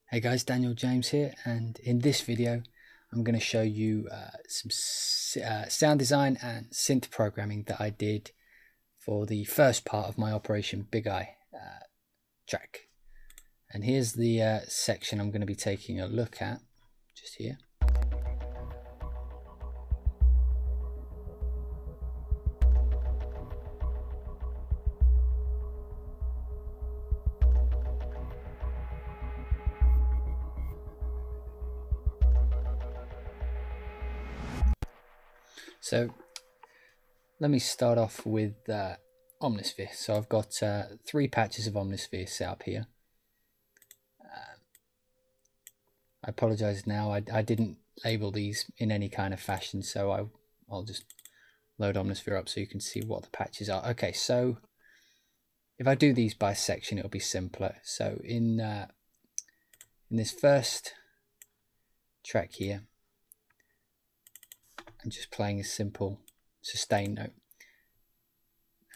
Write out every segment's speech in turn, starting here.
Hey guys, Daniel James here, and in this video I'm going to show you some sound design and synth programming that I did for the first part of my Operation Big Eye track. And here's the section I'm going to be taking a look at, just here. So let me start off with Omnisphere. So I've got 3 patches of Omnisphere set up here. I apologize now, I didn't label these in any kind of fashion, so I'll just load Omnisphere up so you can see what the patches are. Okay, so if I do these by section, it'll be simpler. So in this first track here, I'm just playing a simple sustain note.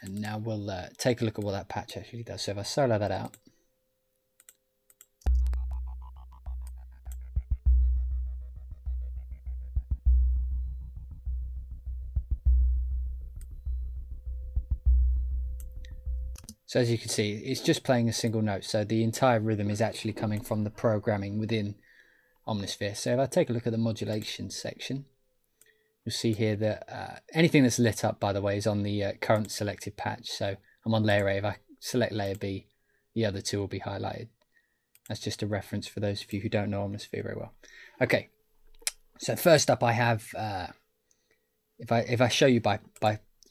And now we'll take a look at what that patch actually does. So if I solo that out, so as you can see, it's just playing a single note. So the entire rhythm is actually coming from the programming within Omnisphere. So if I take a look at the modulation section, you'll see here that anything that's lit up, by the way, is on the current selected patch. So I'm on layer A. If I select layer B, the other 2 will be highlighted. That's just a reference for those of you who don't know Omnisphere very well. Okay, so first up I have, if I show you by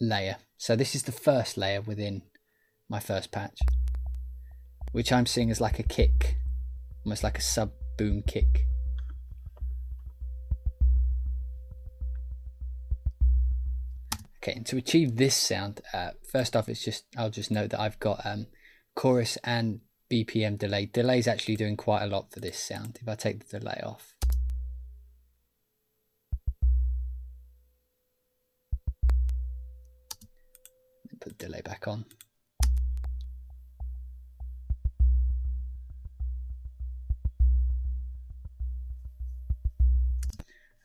layer, so this is the first layer within my first patch, which I'm seeing as like a kick, almost like a sub boom kick. Okay, and to achieve this sound, first off, I'll just note that I've got chorus and BPM delay. Delay's actually doing quite a lot for this sound. If I take the delay off, and put the delay back on.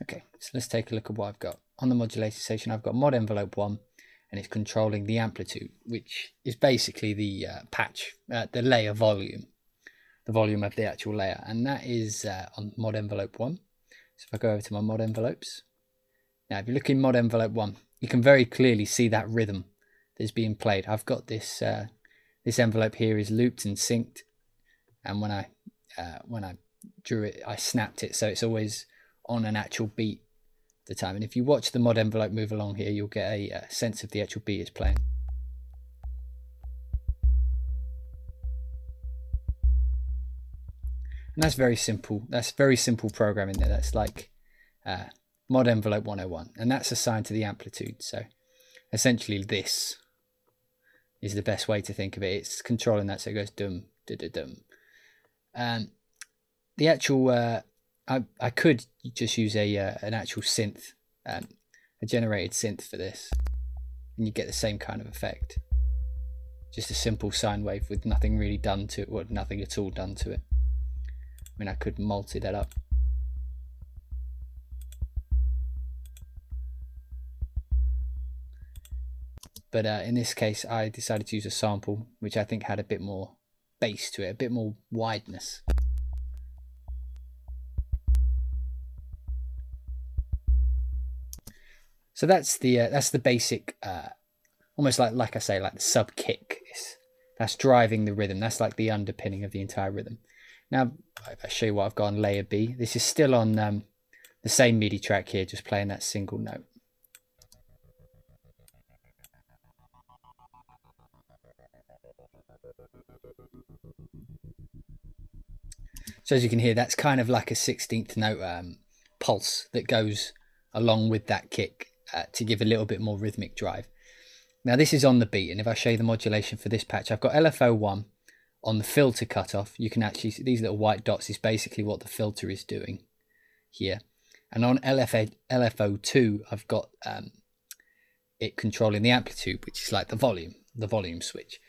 Okay, so let's take a look at what I've got. On the modulator section, I've got mod envelope 1, and it's controlling the amplitude, which is basically the patch, the layer volume, the volume of the actual layer, and that is on mod envelope 1. So if I go over to my mod envelopes, now if you look in mod envelope 1, you can very clearly see that rhythm that's being played. I've got this this envelope here is looped and synced, and when I drew it, I snapped it, so it's always on an actual beat at the time. And if you watch the mod envelope move along here, you'll get a sense of the actual beat it's playing. And that's very simple. That's very simple programming there. That's like mod envelope 101, and that's assigned to the amplitude. So essentially this is the best way to think of it. It's controlling that, so it goes dum da da dum. The actual I could just use an actual synth, a generated synth for this, and you get the same kind of effect. Just a simple sine wave with nothing really done to it, or nothing at all done to it. I mean, I could multi that up. But in this case, I decided to use a sample, which I think had a bit more bass to it, a bit more wideness. So that's the basic, almost like I say, like the sub kick. That's driving the rhythm. That's like the underpinning of the entire rhythm. Now, if I show you what I've got on layer B, this is still on the same MIDI track here, just playing that single note. So as you can hear, that's kind of like a 16th note pulse that goes along with that kick. To give a little bit more rhythmic drive. Now this is on the beat, and if I show you the modulation for this patch, I've got LFO1 on the filter cutoff. You can actually see these little white dots is basically what the filter is doing here. And on LFO2, I've got it controlling the amplitude, which is like the volume switch.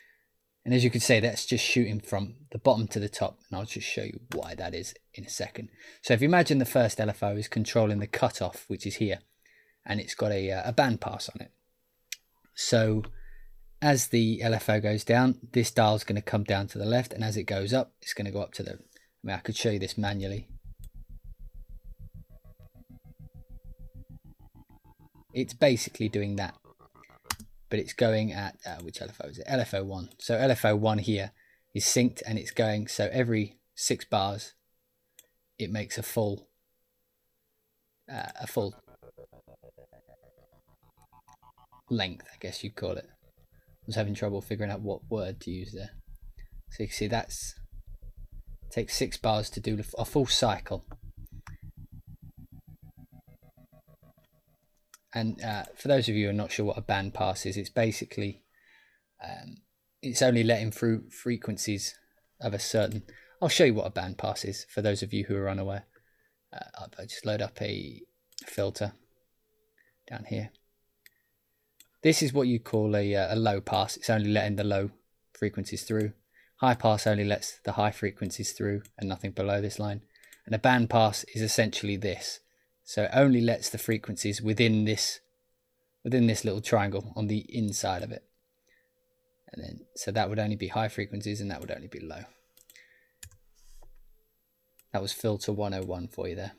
And as you can see, that's just shooting from the bottom to the top. And I'll just show you why that is in a second. So if you imagine the first LFO is controlling the cutoff, which is here, and it's got a bandpass on it. So as the LFO goes down, this dial is going to come down to the left, and as it goes up, it's going to go up to the... I mean, I could show you this manually. It's basically doing that, but it's going at which LFO is it? LFO1. So LFO1 here is synced, and it's going, so every 6 bars it makes a full length, I guess you'd call it. I was having trouble figuring out what word to use there. So you can see that's takes 6 bars to do a full cycle. And for those of you who are not sure what a bandpass is, it's basically it's only letting through frequencies of a certain... I'll show you what a bandpass is for those of you who are unaware. I'll just load up a filter down here. This is what you call a low pass. It's only letting the low frequencies through. High pass only lets the high frequencies through and nothing below this line. And a band pass is essentially this. So it only lets the frequencies within this little triangle on the inside of it. And then, so that would only be high frequencies and that would only be low. That was filter 101 for you there.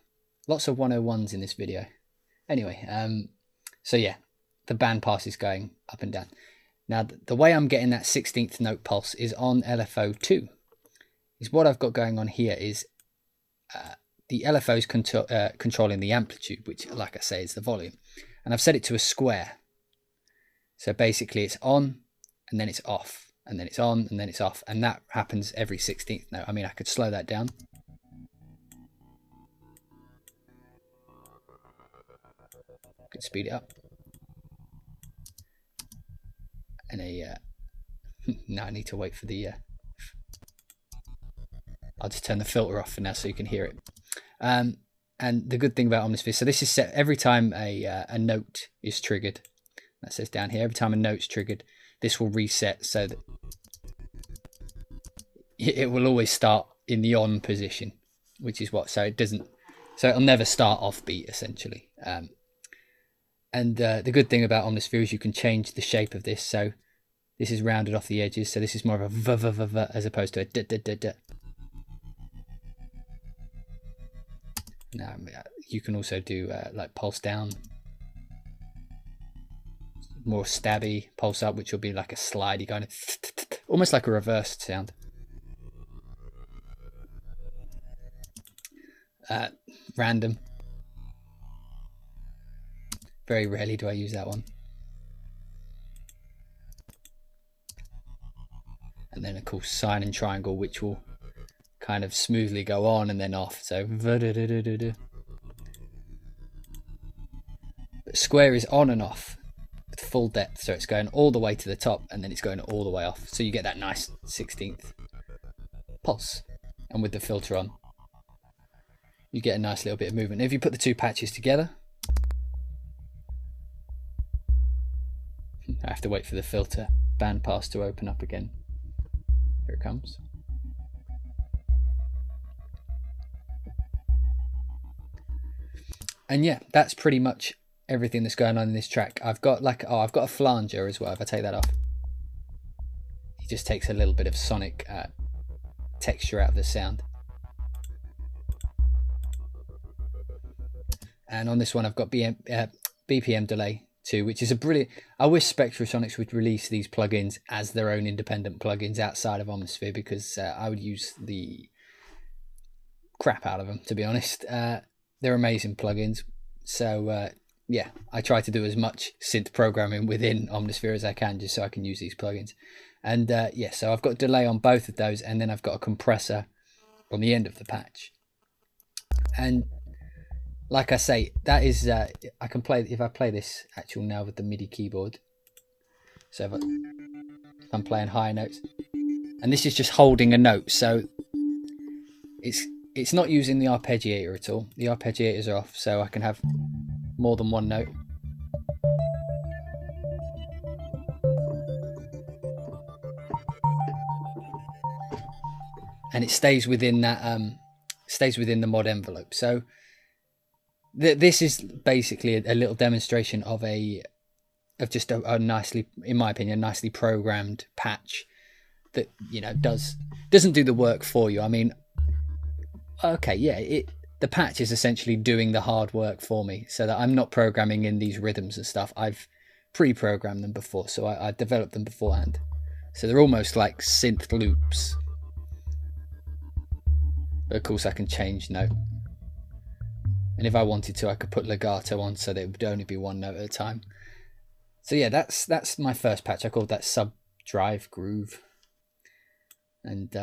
Lots of 101s in this video. Anyway, so yeah, the band pass is going up and down. Now, the way I'm getting that 16th note pulse is on LFO2. Is what I've got going on here is the LFO is controlling the amplitude, which, like I say, is the volume. And I've set it to a square. So basically it's on, and then it's off, and then it's on, and then it's off. And that happens every 16th note. I mean, I could slow that down. Could speed it up. And now I need to wait for the... I'll just turn the filter off for now so you can hear it. And the good thing about Omnisphere, so this is set every time a note is triggered. That says down here, every time a note's triggered, this will reset so that it will always start in the on position, which is what, so it'll never start off beat essentially. And the good thing about Omnisphere is you can change the shape of this. So this is rounded off the edges, so this is more of a v as opposed to a d. Now you can also do like pulse down, more stabby, pulse up, which will be like a slidey kind of, almost like a reversed sound. Random. Very rarely do I use that one. And then of course sine and triangle, which will kind of smoothly go on and then off. So but square is on and off with full depth, so it's going all the way to the top and then it's going all the way off. So you get that nice 16th pulse. And with the filter on, you get a nice little bit of movement. If you put the two patches together, I have to wait for the filter band pass to open up again. Here it comes. And yeah, that's pretty much everything that's going on in this track. I've got like, I've got a flanger as well. If I take that off, it just takes a little bit of sonic texture out of the sound. And on this one, I've got BPM delay too, which is a brilliant... I wish Spectrasonics would release these plugins as their own independent plugins outside of Omnisphere, because I would use the crap out of them, to be honest. They're amazing plugins. So yeah, I try to do as much synth programming within Omnisphere as I can, just so I can use these plugins. And yeah, so I've got delay on both of those, and then I've got a compressor on the end of the patch. And like I say, that is I can play, if I play this actual now with the MIDI keyboard. So if I'm playing higher notes, and this is just holding a note, so it's not using the arpeggiator at all. The arpeggiators are off, so I can have more than one note. and it stays within that stays within the mod envelope. So this is basically a little demonstration of just a nicely, in my opinion, nicely programmed patch that, you know, doesn't do the work for you. I mean, okay, yeah, the patch is essentially doing the hard work for me, so that I'm not programming in these rhythms and stuff. I've pre-programmed them before, so I developed them beforehand. So they're almost like synth loops. But of course I can change note. And if I wanted to, I could put legato on so that it would only be one note at a time. So yeah, that's my first patch. I called that sub drive groove. And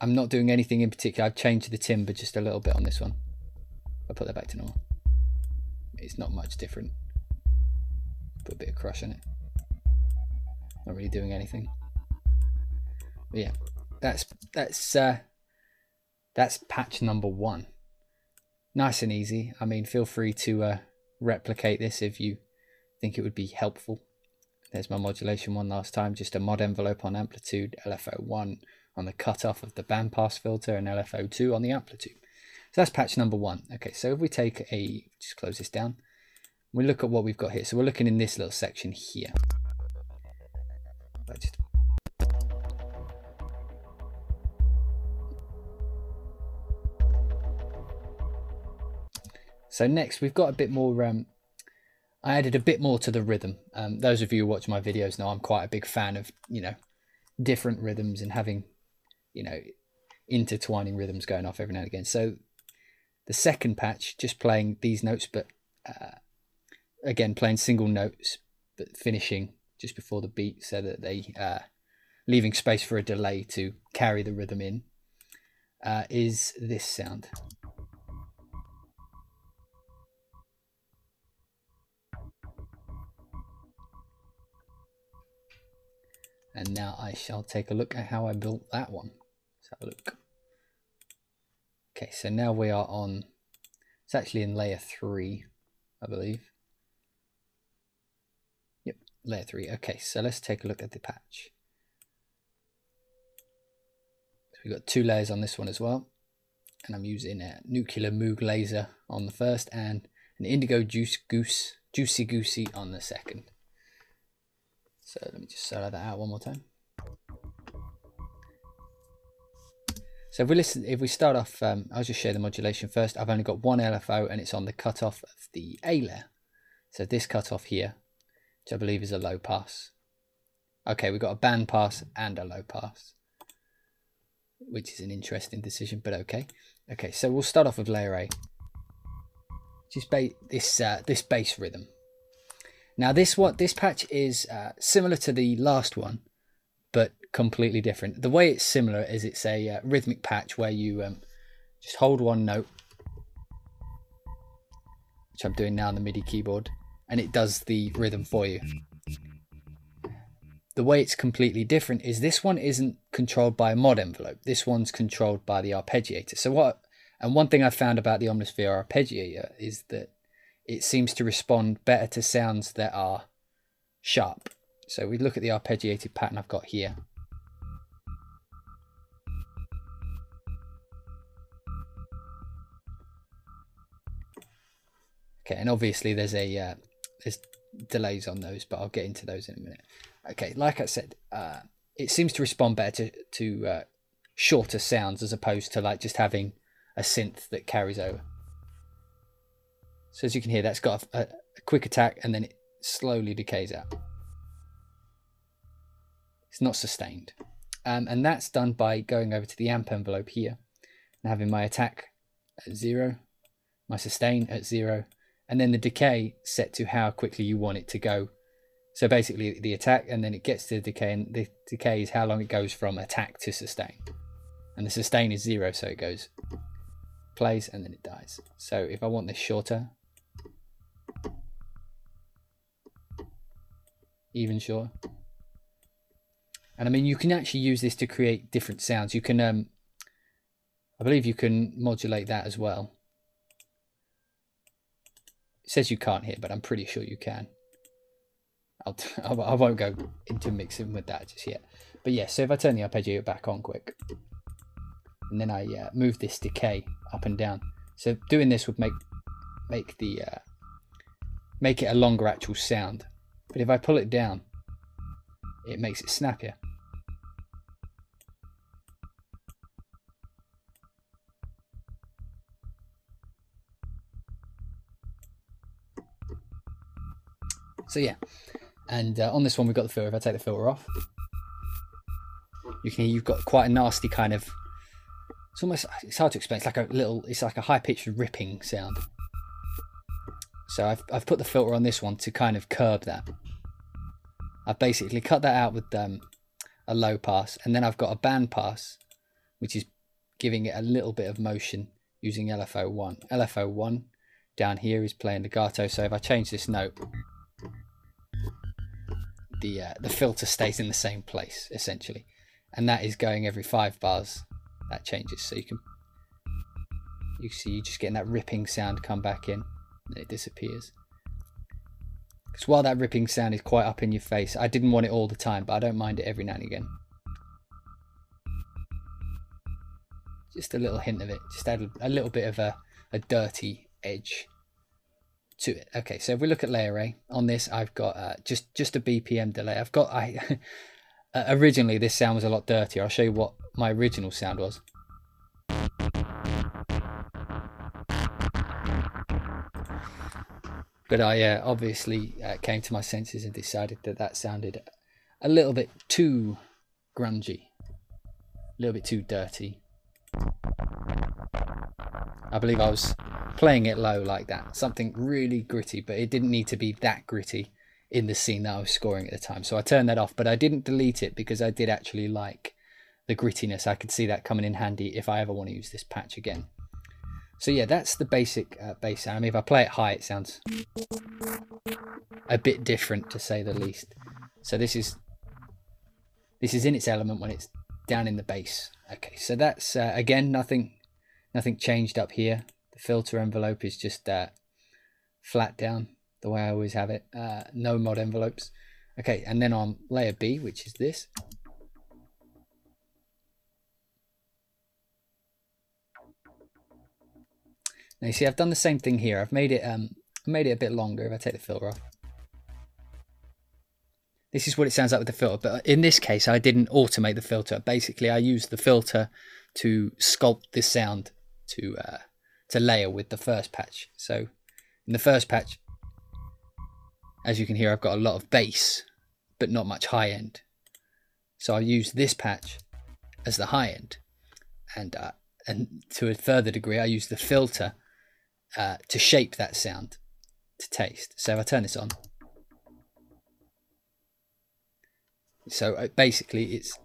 I'm not doing anything in particular. I've changed the timbre just a little bit on this one. I'll put that back to normal. It's not much different. Put a bit of crush on it. Not really doing anything. But yeah, that's patch number 1. Nice and easy. I mean, feel free to replicate this if you think it would be helpful. There's my modulation one last time, just a mod envelope on amplitude, LFO1 on the cutoff of the bandpass filter, and LFO2 on the amplitude. So that's patch number 1. Okay, so if we take just close this down, we look at what we've got here. So we're looking in this little section here. So next we've got a bit more, I added a bit more to the rhythm. Those of you who watch my videos know I'm quite a big fan of, you know, different rhythms and having, you know, intertwining rhythms going off every now and again. So the second patch, just playing these notes, but again, playing single notes, but finishing just before the beat so that they, leaving space for a delay to carry the rhythm in, is this sound. And now I shall take a look at how I built that one. Let's have a look. Okay, so now we are on, it's actually in layer 3, I believe. Yep, layer 3. Okay, so let's take a look at the patch. So we've got 2 layers on this one as well. And I'm using a nuclear Moog laser on the first and an indigo juicy goosey on the second. So let me just solo that out one more time. So if we start off, I'll just show the modulation first. I've only got one LFO and it's on the cutoff of the A layer. So this cutoff here, which I believe is a low pass. Okay, we've got a band pass and a low pass, which is an interesting decision, but okay. Okay, so we'll start off with layer A, which is this bass rhythm. Now this patch is similar to the last one, but completely different. The way it's similar is it's a rhythmic patch where you just hold one note, which I'm doing now on the MIDI keyboard, and it does the rhythm for you. The way it's completely different is this one isn't controlled by a mod envelope. This one's controlled by the arpeggiator. And one thing I found about the Omnisphere arpeggiator is that it seems to respond better to sounds that are sharp. So we look at the arpeggiated pattern I've got here. Okay, and obviously there's delays on those, but I'll get into those in a minute. Okay, like I said, it seems to respond better to shorter sounds as opposed to like just having a synth that carries over. So as you can hear, that's got a quick attack and then it slowly decays out. It's not sustained. And that's done by going over to the amp envelope here and having my attack at 0, my sustain at 0, and then the decay set to how quickly you want it to go. So basically the attack, and then it gets to the decay, and the decay is how long it goes from attack to sustain. And the sustain is 0, so it goes, plays, and then it dies. So if I want this shorter, even shorter. And I mean, you can actually use this to create different sounds. You can, I believe you can modulate that as well. It says you can't here, but I'm pretty sure you can. I won't go into mixing with that just yet. But yeah, so if I turn the arpeggiator back on quick. and then I move this decay up and down. So doing this would make it a longer actual sound. But if I pull it down, it makes it snappier. So yeah, and on this one we've got the filter. If I take the filter off, you can hear you've got quite a nasty kind of, it's hard to explain, it's like a high-pitched ripping sound. So I've put the filter on this one to kind of curb that. I've basically cut that out with a low pass, and then I've got a band pass, which is giving it a little bit of motion using LFO1. LFO1 down here is playing legato, so if I change this note, the filter stays in the same place essentially, and that is going every 5 bars. That changes, so you see you're just getting that ripping sound come back in, and it disappears. Because while that ripping sound is quite up in your face, I didn't want it all the time, but I don't mind it every now and again. Just a little hint of it, just add a little bit of a dirty edge to it. Okay, so if we look at layer A, on this I've got just a BPM delay. I've got originally this sound was a lot dirtier. I'll show you what my original sound was. But I obviously came to my senses and decided that sounded a little bit too grungy, a little bit too dirty. I believe I was playing it low like that, something really gritty, but it didn't need to be that gritty in the scene that I was scoring at the time. So I turned that off, but I didn't delete it because I did actually like the grittiness. I could see that coming in handy if I ever want to use this patch again. So yeah, that's the basic bass sound. I mean, if I play it high, it sounds a bit different, to say the least. So this is in its element when it's down in the bass. Okay, so that's again nothing changed up here. The filter envelope is just flat down the way I always have it. No mod envelopes. Okay, and then on layer B, which is this. Now you see I've done the same thing here. I've made it a bit longer. If I take the filter off, this is what it sounds like with the filter. But in this case, I didn't automate the filter. Basically, I used the filter to sculpt this sound to layer with the first patch. So in the first patch, as you can hear, I've got a lot of bass, but not much high end. So I use this patch as the high end, and to a further degree, I use the filter to shape that sound to taste. So if I turn this on, so basically it's,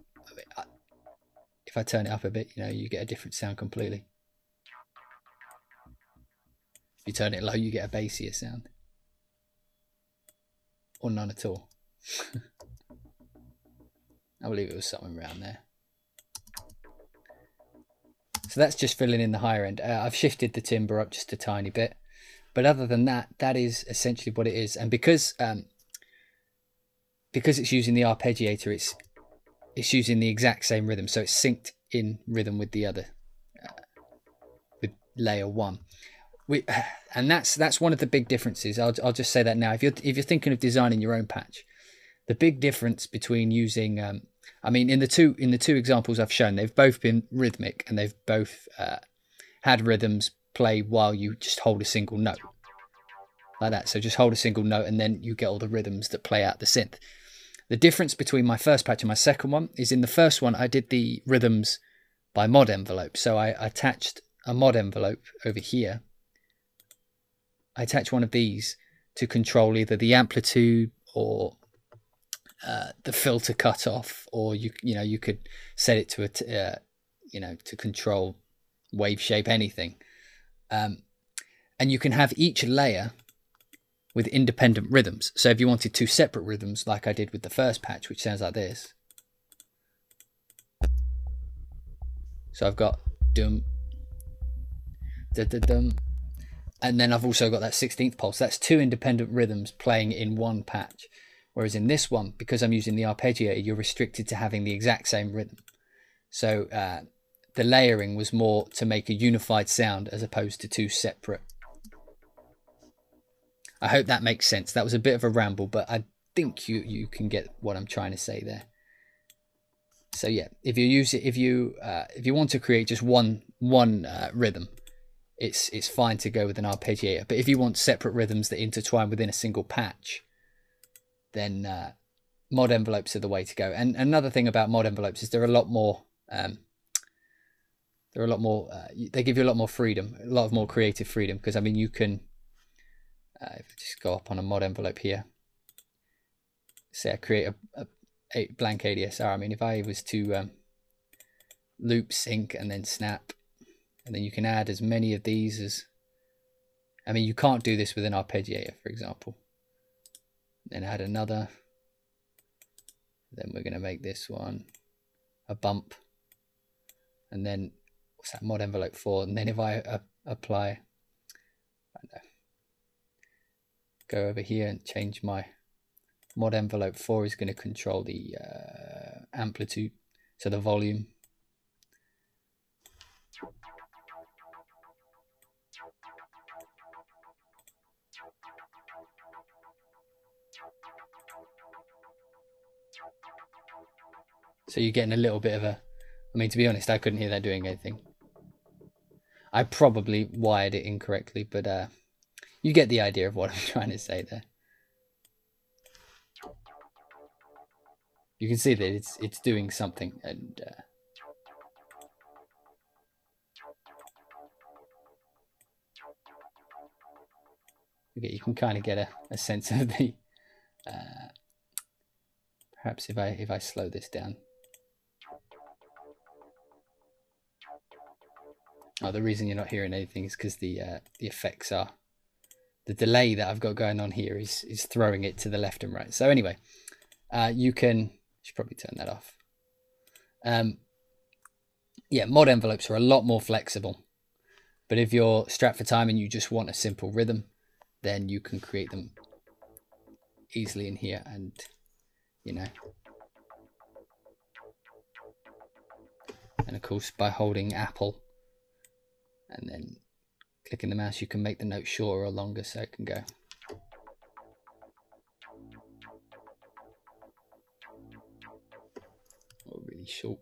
if I turn it up a bit, you know, you get a different sound completely. If you turn it low, you get a bassier sound, or none at all. I believe it was something around there. So that's just filling in the higher end. I've shifted the timbre up just a tiny bit, but other than that, that is essentially what it is. And because it's using the arpeggiator, it's using the exact same rhythm, so it's synced in rhythm with the other, with layer 1. And that's one of the big differences. I'll just say that now. If you're thinking of designing your own patch, the big difference between using I mean, in the two examples I've shown, they've both been rhythmic, and they've both had rhythms play while you just hold a single note like that. So just hold a single note, and then you get all the rhythms that play out the synth. The difference between my first patch and my second one is, in the first one I did the rhythms by mod envelope. So I attached a mod envelope over here. I attached one of these to control either the amplitude or the filter cutoff, or you could set it to to control wave shape, anything, and you can have each layer with independent rhythms. So if you wanted 2 separate rhythms, like I did with the first patch, which sounds like this, so I've got dum da da dum, and then I've also got that 16th pulse. That's 2 independent rhythms playing in one patch. Whereas in this one, because I'm using the arpeggiator, you're restricted to having the exact same rhythm. So the layering was more to make a unified sound as opposed to two separate. I hope that makes sense. That was a bit of a ramble, but I think you can get what I'm trying to say there. So yeah, if you want to create just one rhythm, it's fine to go with an arpeggiator. But if you want separate rhythms that intertwine within a single patch, then mod envelopes are the way to go. And another thing about mod envelopes is they're a lot more. They give you a lot more freedom, a lot more creative freedom. Because I mean, you can. If I just go up on a mod envelope here, say I create a blank ADSR. I mean, if I was to loop, sync, and then snap, and then you can add as many of these as. I mean, you can't do this with an arpeggiator, for example. Then add another. Then we're going to make this one a bump, and then what's that, mod envelope 4. And then if I apply, I don't know, go over here and change my mod envelope 4 is going to control the amplitude, so the volume. So you're getting a little bit of a, I mean, to be honest, I couldn't hear that doing anything. I probably wired it incorrectly, but you get the idea of what I'm trying to say there. You can see that it's doing something, and you can kind of get a sense of the. Perhaps if I slow this down. Oh, the reason you're not hearing anything is because the effects are, the delay that I've got going on here is throwing it to the left and right. So anyway, you should probably turn that off. Yeah, mod envelopes are a lot more flexible, but if you're strapped for time and you just want a simple rhythm, then you can create them easily in here, and and of course by holding Apple and then clicking the mouse, you can make the note shorter or longer, so it can go. Or really short.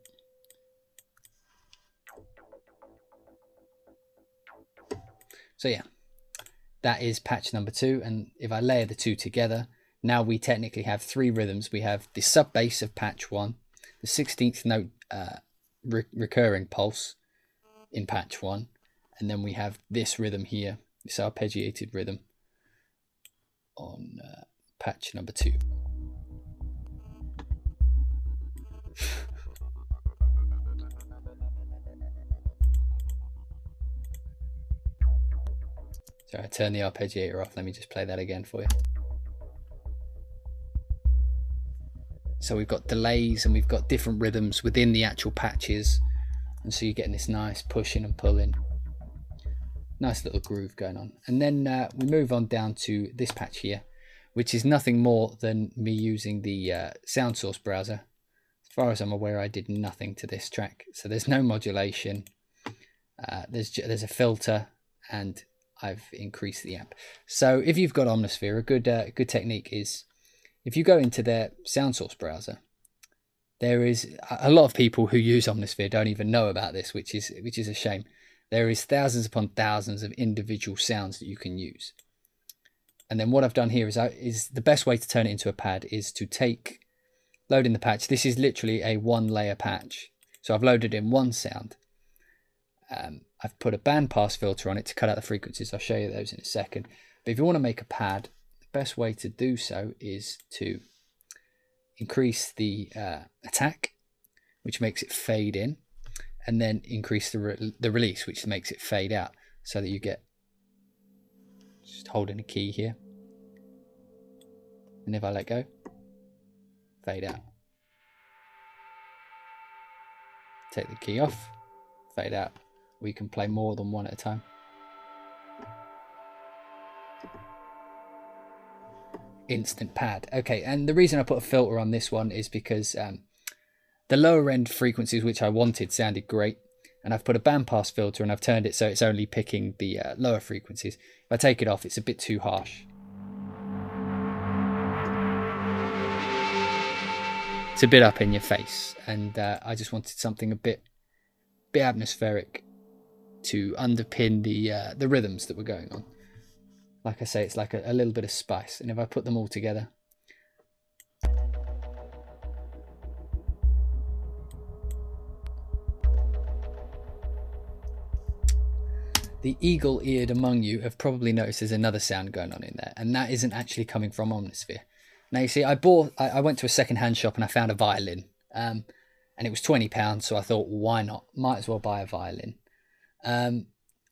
So yeah, that is patch number 2, and if I layer the two together, now we technically have 3 rhythms. We have the sub bass of patch 1, the 16th note recurring pulse in patch 1, and then we have this rhythm here, this arpeggiated rhythm on patch number 2. So I turn the arpeggiator off. Let me just play that again for you. So we've got delays and we've got different rhythms within the actual patches, and so you're getting this nice pushing and pulling, nice little groove going on. And then we move on down to this patch here, which is nothing more than me using the sound source browser. As far as I'm aware, I did nothing to this track, so there's no modulation. There's a filter, and I've increased the amp. So if you've got Omnisphere, a good technique is, if you go into their sound source browser, there is a lot of people who use Omnisphere don't even know about this, which is a shame. There is thousands upon thousands of individual sounds that you can use. And then what I've done here is the best way to turn it into a pad is to load in the patch. This is literally a 1-layer patch. So I've loaded in one sound. I've put a bandpass filter on it to cut out the frequencies. I'll show you those in a second. But if you want to make a pad, the best way to do so is to increase the attack, which makes it fade in, and then increase the release, which makes it fade out, so that you get, just holding a key here, and if I let go, fade out. Take the key off, fade out. We can play more than one at a time. Instant pad. Okay, and the reason I put a filter on this one is because the lower end frequencies which I wanted sounded great, and I've put a bandpass filter and I've turned it so it's only picking the lower frequencies. If I take it off, it's a bit too harsh. It's a bit up in your face, and I just wanted something a bit atmospheric to underpin the rhythms that were going on. Like I say, it's like a little bit of spice, and if I put them all together, the eagle-eared among you have probably noticed there's another sound going on in there, and that isn't actually coming from Omnisphere. Now you see, I went to a second-hand shop and I found a violin, and it was £20, so I thought, why not? Might as well buy a violin.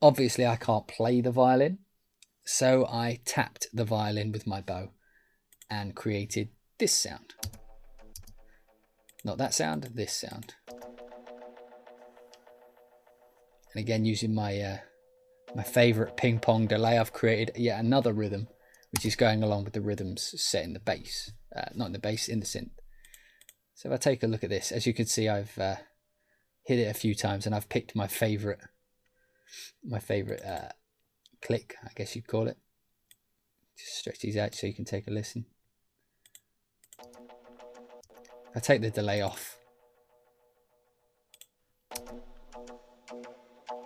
Obviously, I can't play the violin, so I tapped the violin with my bow and created this sound. Not that sound, this sound. And again, using my my favourite ping pong delay, I've created yet another rhythm, which is going along with the rhythms set in the bass, not in the bass, in the synth. So if I take a look at this, as you can see, I've hit it a few times, and I've picked my favourite click, I guess you'd call it. Just stretch these out so you can take a listen. If I take the delay off,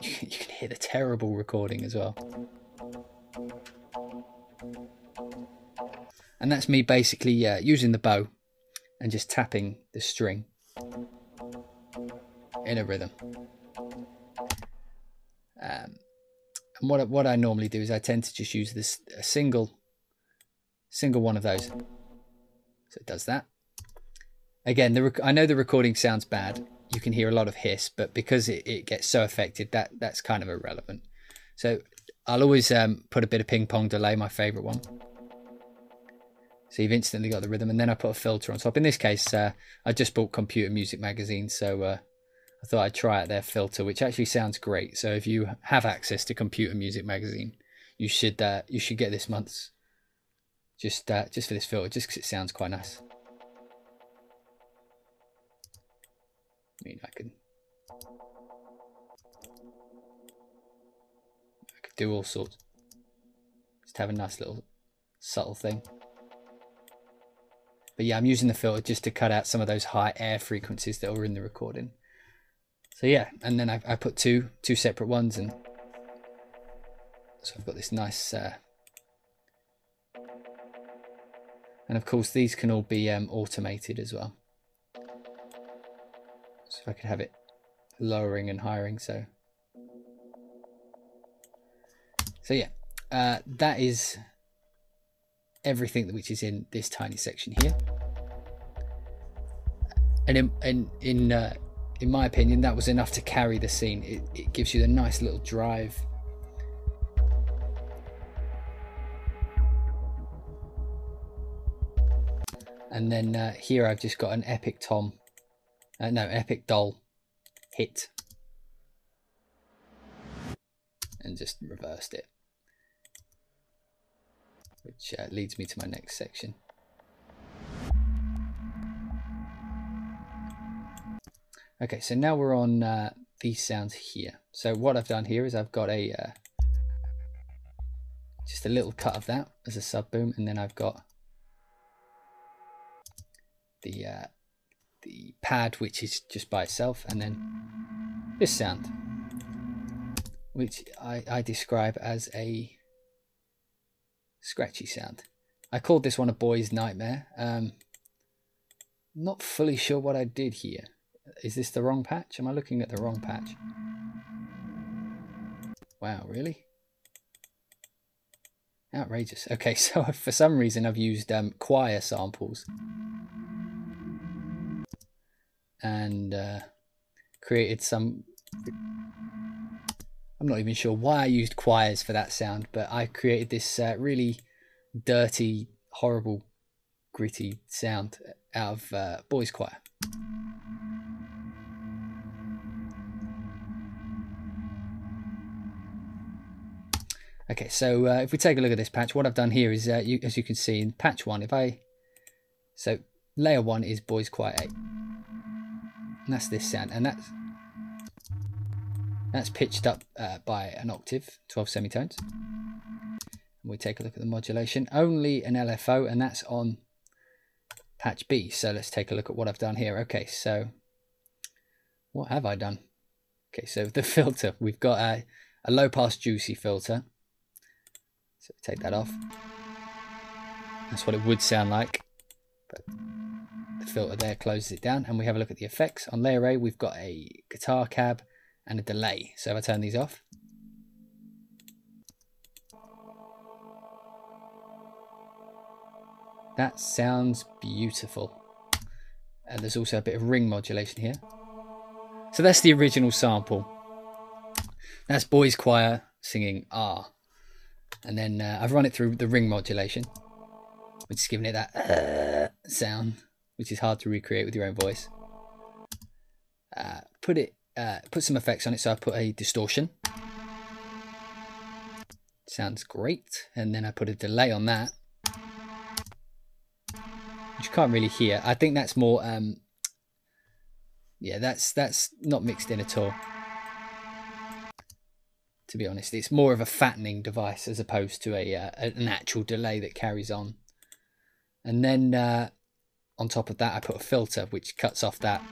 you can hear the terrible recording as well. And that's me basically using the bow and just tapping the string in a rhythm. And what I normally do is I tend to just use this a single one of those. So it does that. Again, I know the recording sounds bad. You can hear a lot of hiss, but because it gets so affected, that's kind of irrelevant. So I'll always put a bit of ping pong delay, my favourite one. So you've instantly got the rhythm, and then I put a filter on top. In this case, I just bought Computer Music Magazine, so I thought I'd try out their filter, which actually sounds great. So if you have access to Computer Music Magazine, you should get this month's just for this filter, just because it sounds quite nice. I mean, I could do all sorts. Just have a nice little subtle thing. But yeah, I'm using the filter just to cut out some of those high air frequencies that were in the recording. So yeah, and then I put two separate ones, and so I've got this nice. And of course, these can all be automated as well. So if I could have it lowering and highering, so yeah, that is everything which is in this tiny section here. And in my opinion, that was enough to carry the scene. It gives you the nice little drive. And then here I've just got an Epic Doll hit, and just reversed it, which leads me to my next section. Okay, so now we're on these sounds here. So what I've done here is I've got just a little cut of that as a sub boom, and then I've got the pad, which is just by itself, and then this sound, which I describe as a scratchy sound. I called this one a boy's nightmare. Not fully sure what I did here. Is this the wrong patch? Am I looking at the wrong patch? Wow, really? Outrageous. Okay, so for some reason I've used choir samples and created some. I'm not even sure why I used choirs for that sound, but I created this really dirty, horrible, gritty sound out of boys' choir. Okay, so if we take a look at this patch, what I've done here is, as you can see in patch 1, so layer 1 is boys' choir 8. And that's this sound, and That's pitched up by an octave, 12 semitones. And we take a look at the modulation. Only an LFO, and that's on patch B. So let's take a look at what I've done here. Okay, so what have I done? Okay, so the filter, we've got a low pass juicy filter. So take that off. That's what it would sound like, but the filter there closes it down. And we have a look at the effects. On layer A, we've got a guitar cab and a delay. So if I turn these off, that sounds beautiful. And there's also a bit of ring modulation here. So that's the original sample. That's boys choir singing R. And then I've run it through the ring modulation, which is giving it that sound, which is hard to recreate with your own voice. Put some effects on it, so I put a distortion. Sounds great. And then I put a delay on that, which you can't really hear. I think that's more, yeah, that's not mixed in at all. To be honest, it's more of a fattening device as opposed to an actual delay that carries on. And then on top of that, I put a filter which cuts off that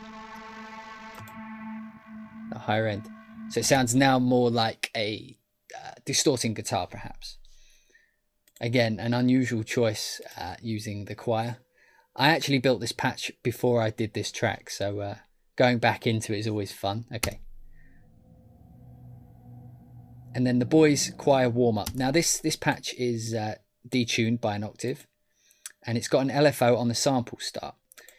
higher end. So it sounds now more like a distorting guitar, perhaps. Again, an unusual choice using the choir. I actually built this patch before I did this track, so going back into it is always fun. Okay. And then the boys choir warm-up. Now this patch is detuned by an octave, and it's got an LFO on the sample start.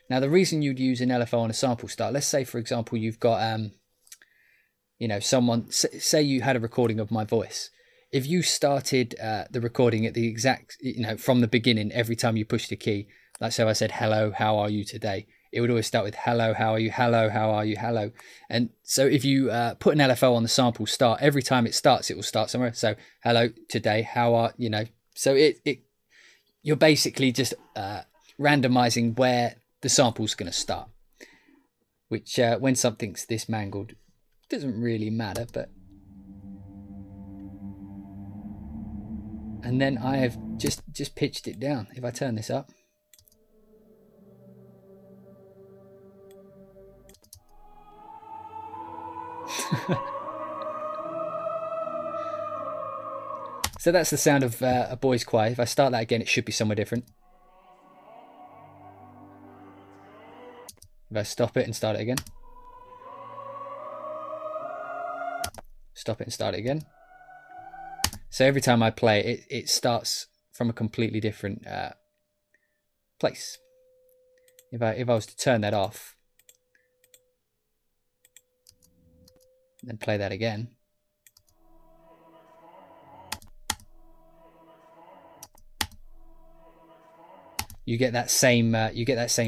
Now the reason you'd use an LFO on a sample start, let's say for example you've got you know, someone, say you had a recording of my voice. If you started the recording at the exact, you know, from the beginning, every time you pushed a key, like so I said, hello, how are you today? It would always start with hello, how are you? Hello, how are you? Hello. And so if you put an LFO on the sample start, every time it starts, it will start somewhere. So hello, today, how are, you know, so you're basically just randomizing where the sample's going to start, which when something's this mangled, doesn't really matter, but. And then I have just pitched it down. If I turn this up. So that's the sound of a boys choir. If I start that again, it should be somewhere different. If I stop it and start it again. Stop it and start it again. So every time I play it, it starts from a completely different place. If I was to turn that off, then play that again, you get that same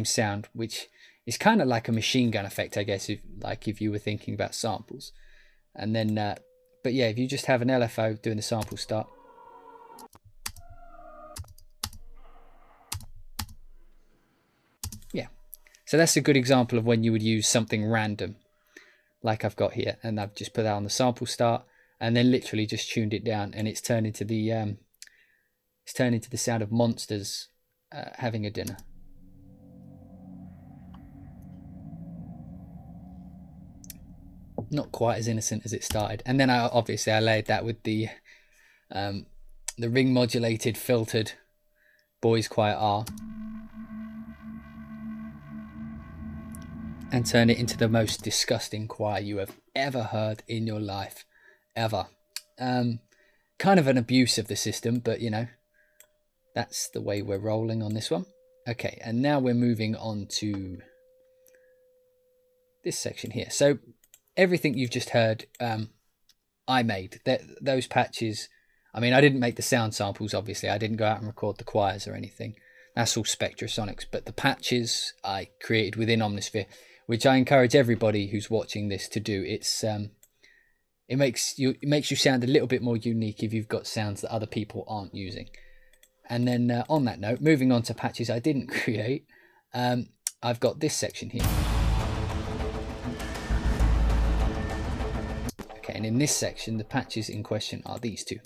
sound, which is kind of like a machine gun effect, I guess, if you were thinking about samples. And then, but yeah, if you just have an LFO doing the sample start. Yeah, so that's a good example of when you would use something random, like I've got here, and I've just put that on the sample start, and then literally just tuned it down, and it's turned into the sound of monsters having a dinner. Not quite as innocent as it started. And then I layered that with the ring modulated filtered boys choir R, and turn it into the most disgusting choir you have ever heard in your life, ever. Kind of an abuse of the system, but you know, that's the way we're rolling on this one. Okay, and now we're moving on to this section here. So everything you've just heard, I made. Those patches, I mean, I didn't make the sound samples, obviously. I didn't go out and record the choirs or anything. That's all Spectrasonics. But the patches I created within Omnisphere, which I encourage everybody who's watching this to do. It makes you sound a little bit more unique if you've got sounds that other people aren't using. And then on that note, moving on to patches I didn't create, I've got this section here. And And in this section, the patches in question are these two.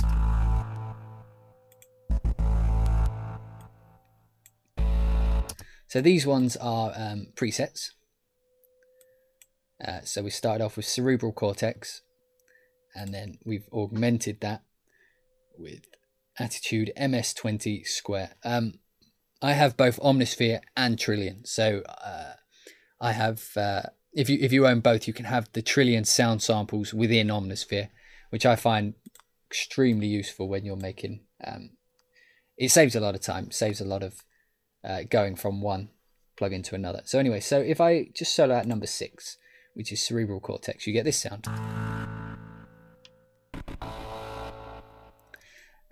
So these ones are presets. So we started off with cerebral cortex, and then we've augmented that with attitude MS20 square. I have both Omnisphere and Trillion, so I have. If you own both, you can have the Trillion sound samples within Omnisphere, which I find extremely useful when you're making. It saves a lot of time, saves a lot of going from one plugin to another. So anyway, so if I just solo out number 6, which is cerebral cortex, you get this sound.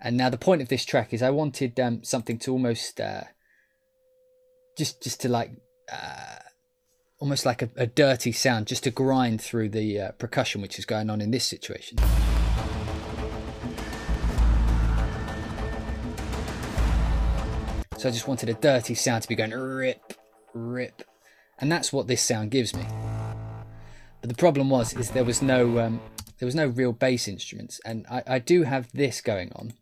And now the point of this track is I wanted something to almost just to like almost like a dirty sound, just to grind through the percussion which is going on in this situation. So I just wanted a dirty sound to be going rip, rip, and that's what this sound gives me. But the problem is there was no real bass instruments, and I do have this going on.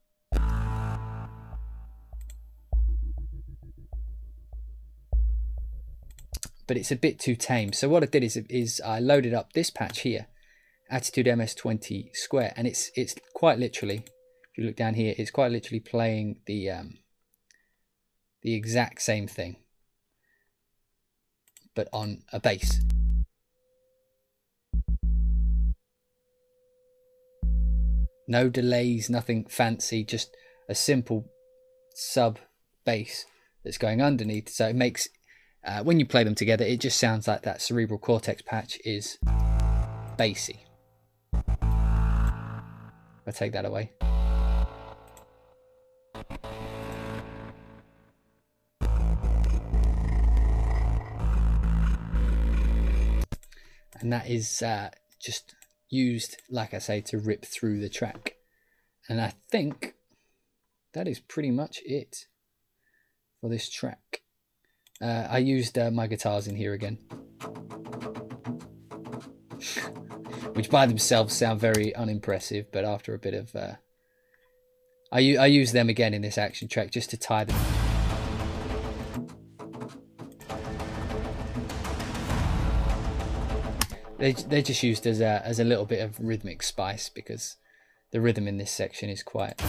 But it's a bit too tame. So what I did is I loaded up this patch here, Attitude MS20 square, and it's quite literally, if you look down here, it's quite literally playing the exact same thing, but on a bass. No delays, nothing fancy, just a simple sub bass that's going underneath. So it makes, when you play them together, it just sounds like that cerebral cortex patch is bassy. I'll take that away. And that is just used, like I say, to rip through the track. And I think that is pretty much it for this track. I used my guitars in here again, which by themselves sound very unimpressive, but after a bit of I use them again in this action track just to tie them. They're just used as a little bit of rhythmic spice, because the rhythm in this section is quite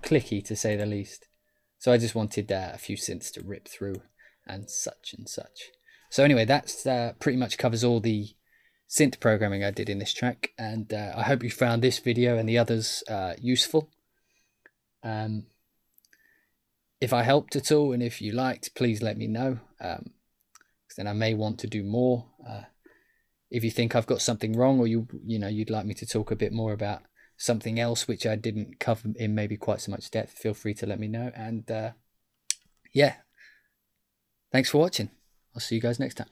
clicky, to say the least. So I just wanted a few synths to rip through and such and such. So anyway, that's pretty much covers all the synth programming I did in this track, and I hope you found this video and the others useful. If I helped at all, and if you liked, please let me know, because then I may want to do more. If you think I've got something wrong, or you'd like me to talk a bit more about something else which I didn't cover in maybe quite so much depth, feel free to let me know. And yeah, thanks for watching. I'll see you guys next time.